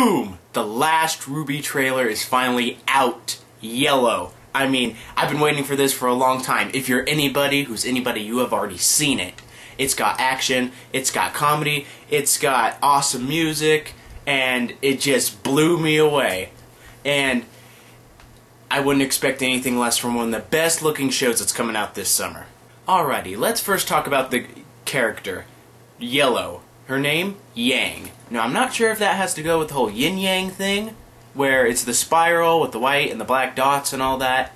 Boom! The last RWBY trailer is finally out. Yellow. I mean, I've been waiting for this for a long time. If you're anybody who's anybody, you have already seen it. It's got action, it's got comedy, it's got awesome music, and it just blew me away. And I wouldn't expect anything less from one of the best looking shows that's coming out this summer. Alrighty, let's first talk about the character, Yellow. Her name, Yang. Now, I'm not sure if that has to go with the whole yin-yang thing, where it's the spiral with the white and the black dots and all that.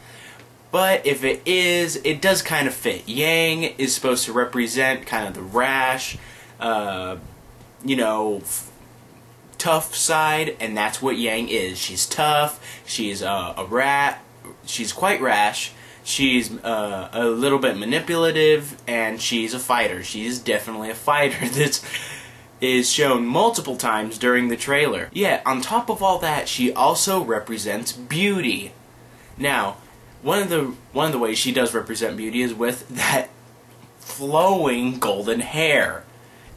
But if it is, it does kind of fit. Yang is supposed to represent kind of the rash, you know, tough side, and that's what Yang is. She's tough, she's a rat, she's quite rash, she's a little bit manipulative, and she's a fighter. She's definitely a fighter. This is shown multiple times during the trailer. Yeah, on top of all that, she also represents beauty. Now, one of the ways she does represent beauty is with that flowing golden hair.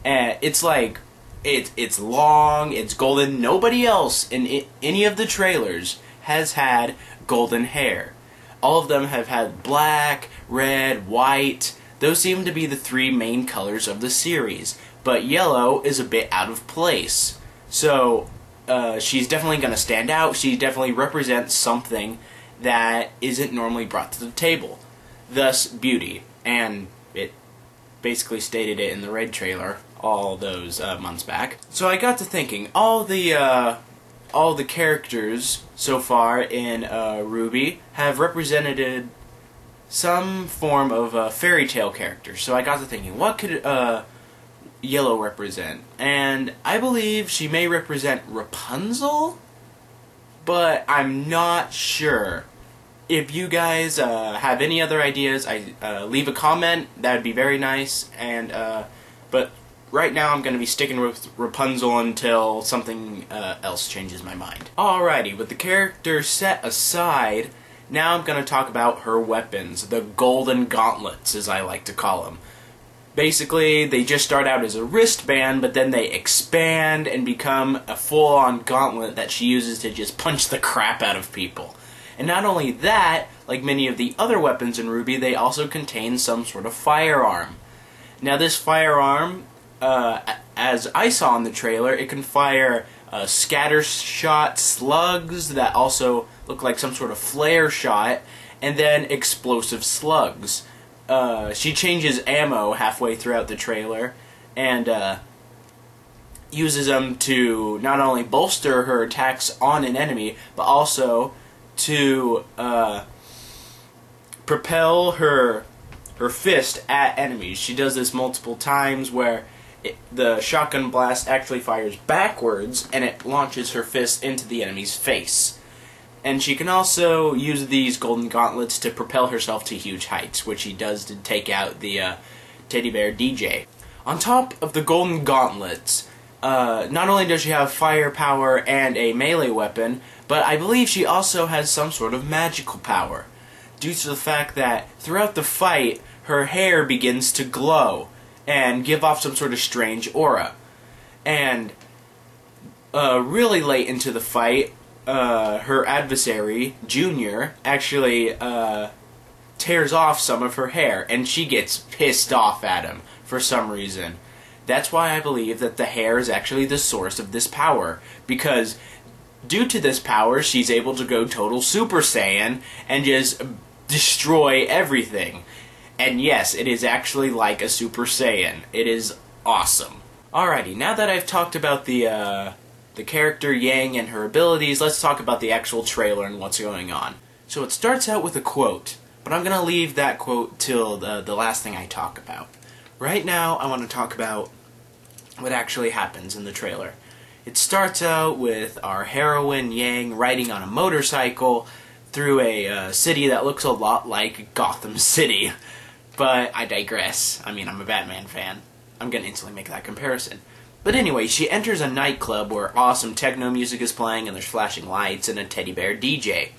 And it's like it's long, it's golden. Nobody else in any of the trailers has had golden hair. All of them have had black, red, white. Those seem to be the three main colors of the series. But yellow is a bit out of place. So she's definitely going to stand out. She definitely represents something that isn't normally brought to the table. Thus, beauty. And it basically stated it in the Red trailer all those months back. So I got to thinking, all the characters so far in RWBY have represented some form of a fairy tale character. So I got to thinking, what could Yellow represent? And I believe she may represent Rapunzel, but I'm not sure. If you guys have any other ideas, leave a comment. That would be very nice. And but right now I'm going to be sticking with Rapunzel until something else changes my mind. Alrighty, with the character set aside, now I'm going to talk about her weapons, the golden gauntlets, as I like to call them. Basically, they just start out as a wristband, but then they expand and become a full-on gauntlet that she uses to just punch the crap out of people. And not only that, like many of the other weapons in RWBY, they also contain some sort of firearm. Now this firearm, as I saw in the trailer, it can fire scatter shot slugs that also look like some sort of flare shot, and then explosive slugs. She changes ammo halfway throughout the trailer, and uses them to not only bolster her attacks on an enemy, but also to propel her fist at enemies. She does this multiple times where the shotgun blast actually fires backwards and it launches her fist into the enemy's face. And she can also use these golden gauntlets to propel herself to huge heights, which she does to take out the teddy bear DJ. On top of the golden gauntlets, not only does she have firepower and a melee weapon, but I believe she also has some sort of magical power, due to the fact that throughout the fight, her hair begins to glow and give off some sort of strange aura. And really late into the fight, her adversary, Junior, actually tears off some of her hair, and she gets pissed off at him for some reason. That's why I believe that the hair is actually the source of this power, because due to this power, she's able to go total Super Saiyan and just destroy everything. And yes, it is actually like a Super Saiyan. It is awesome. Alrighty, now that I've talked about the character Yang and her abilities, let's talk about the actual trailer and what's going on. So it starts out with a quote, but I'm going to leave that quote till the last thing I talk about. Right now, I want to talk about what actually happens in the trailer. It starts out with our heroine, Yang, riding on a motorcycle through a city that looks a lot like Gotham City. But I digress. I mean, I'm a Batman fan. I'm going to instantly make that comparison. But anyway, she enters a nightclub where awesome techno music is playing and there's flashing lights and a teddy bear DJ.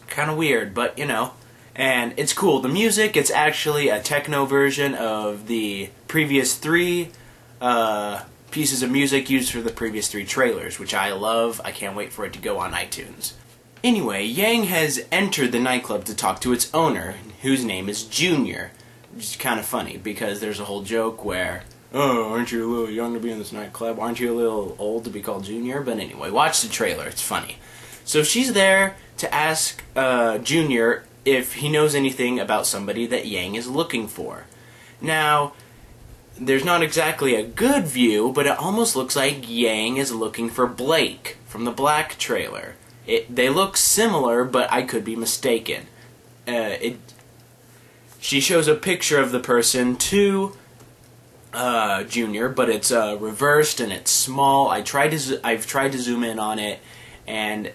Kind of weird, but you know. And it's cool. The music, it's actually a techno version of the previous three pieces of music used for the previous 3 trailers, which I love. I can't wait for it to go on iTunes. Anyway, Yang has entered the nightclub to talk to its owner, whose name is Junior. Which is kind of funny, because there's a whole joke where, oh, aren't you a little young to be in this nightclub? Aren't you a little old to be called Junior? But anyway, watch the trailer, it's funny. So she's there to ask Junior if he knows anything about somebody that Yang is looking for. Now, there's not exactly a good view, but it almost looks like Yang is looking for Blake from the Black trailer. They look similar, but I could be mistaken. She shows a picture of the person to Junior, but it's reversed and it's small. I've tried to zoom in on it, and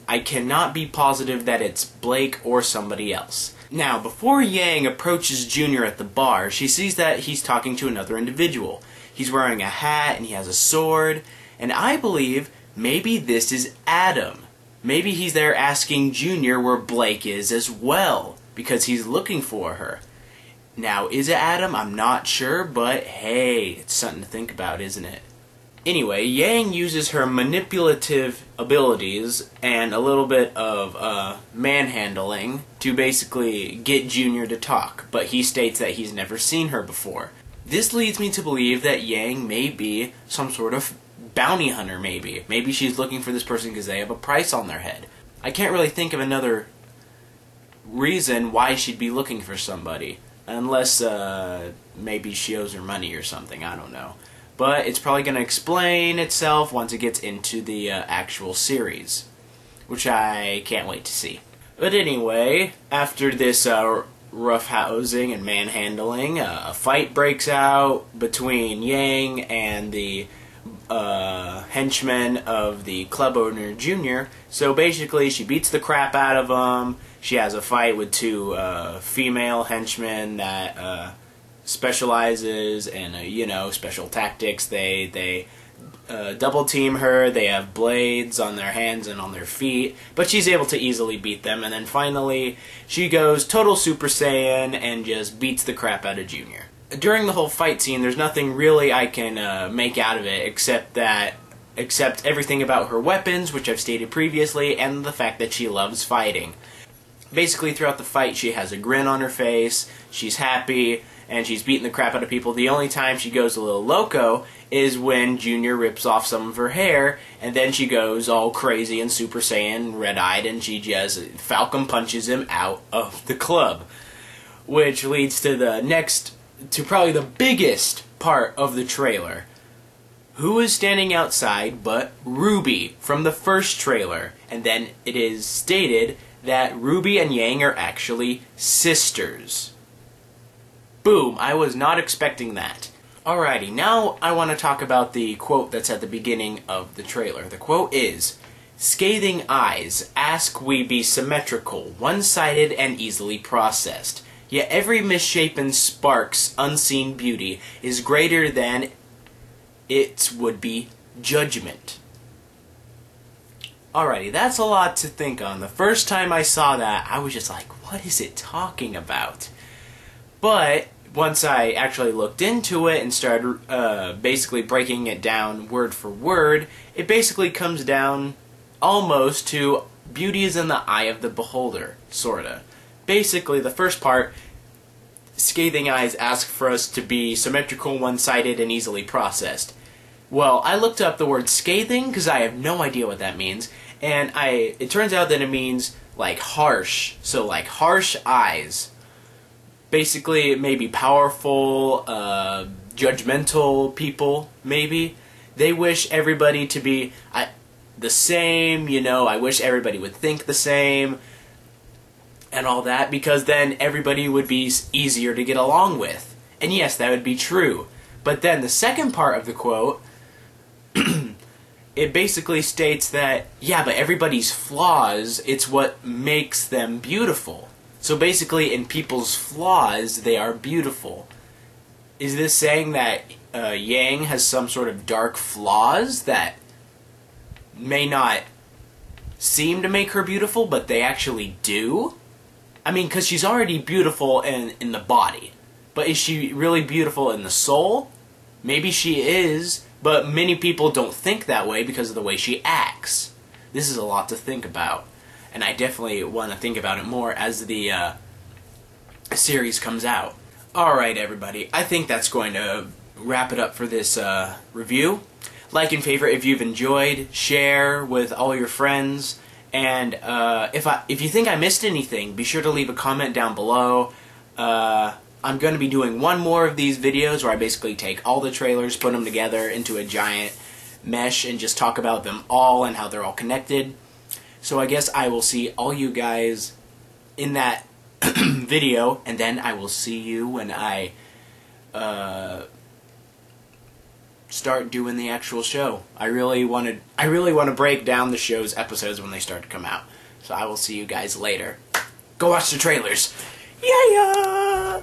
I cannot be positive that it's Blake or somebody else. Now, before Yang approaches Junior at the bar, she sees that he's talking to another individual. He's wearing a hat and he has a sword, and I believe maybe this is Adam. Maybe he's there asking Junior where Blake is as well, because he's looking for her. Now, is it Adam? I'm not sure, but hey, it's something to think about, isn't it? Anyway, Yang uses her manipulative abilities and a little bit of manhandling to basically get Junior to talk, but he states that he's never seen her before. This leads me to believe that Yang may be some sort of bounty hunter, maybe. Maybe she's looking for this person because they have a price on their head. I can't really think of another reason why she'd be looking for somebody. Unless maybe she owes her money or something, I don't know. But it's probably going to explain itself once it gets into the actual series, which I can't wait to see. But anyway, after this roughhousing and manhandling, a fight breaks out between Yang and the henchman of the club owner, Junior. So basically, she beats the crap out of him. She has a fight with 2 female henchmen that specializes in, special tactics. They double team her. They have blades on their hands and on their feet, but she's able to easily beat them. And then finally, she goes total Super Saiyan and just beats the crap out of Junior. During the whole fight scene, there's nothing really I can make out of it except everything about her weapons, which I've stated previously, and the fact that she loves fighting. Basically, throughout the fight, she has a grin on her face, she's happy, and she's beating the crap out of people. The only time she goes a little loco is when Junior rips off some of her hair, and then she goes all crazy and Super Saiyan, red-eyed, and she just Falcon punches him out of the club. Which leads to probably the biggest part of the trailer. Who is standing outside but RWBY from the first trailer? And then it is stated that RWBY and Yang are actually sisters. Boom, I was not expecting that. Alrighty, now I want to talk about the quote that's at the beginning of the trailer. The quote is, "Scathing eyes ask we be symmetrical, one-sided and easily processed. Yet every misshapen spark's unseen beauty is greater than its would-be judgment." Alrighty, that's a lot to think on. The first time I saw that, I was just like, what is it talking about? But once I actually looked into it and started basically breaking it down word for word, it basically comes down almost to beauty is in the eye of the beholder, sorta. Basically, the first part, scathing eyes ask for us to be symmetrical, one-sided, and easily processed. Well, I looked up the word scathing because I have no idea what that means, and it turns out that it means like harsh, so like harsh eyes. Basically, maybe powerful, judgmental people, maybe. They wish everybody to be the same, I wish everybody would think the same, and all that, because then everybody would be easier to get along with. And yes, that would be true. But then the second part of the quote, it basically states that, yeah, but everybody's flaws, it's what makes them beautiful. So basically, in people's flaws, they are beautiful. Is this saying that Yang has some sort of dark flaws that may not seem to make her beautiful, but they actually do? I mean, because she's already beautiful in the body. But is she really beautiful in the soul? Maybe she is, But many people don't think that way because of the way she acts. This is a lot to think about. And I definitely want to think about it more as the series comes out. Alright everybody, I think that's going to wrap it up for this review. Like and favorite if you've enjoyed, share with all your friends, and if you think I missed anything, be sure to leave a comment down below. I'm going to be doing one more of these videos where I basically take all the trailers, put them together into a giant mesh, and just talk about them all and how they're all connected. So I guess I will see all you guys in that video, and then I will see you when I start doing the actual show. I really want to break down the show's episodes when they start to come out. So I will see you guys later. Go watch the trailers. Yeah!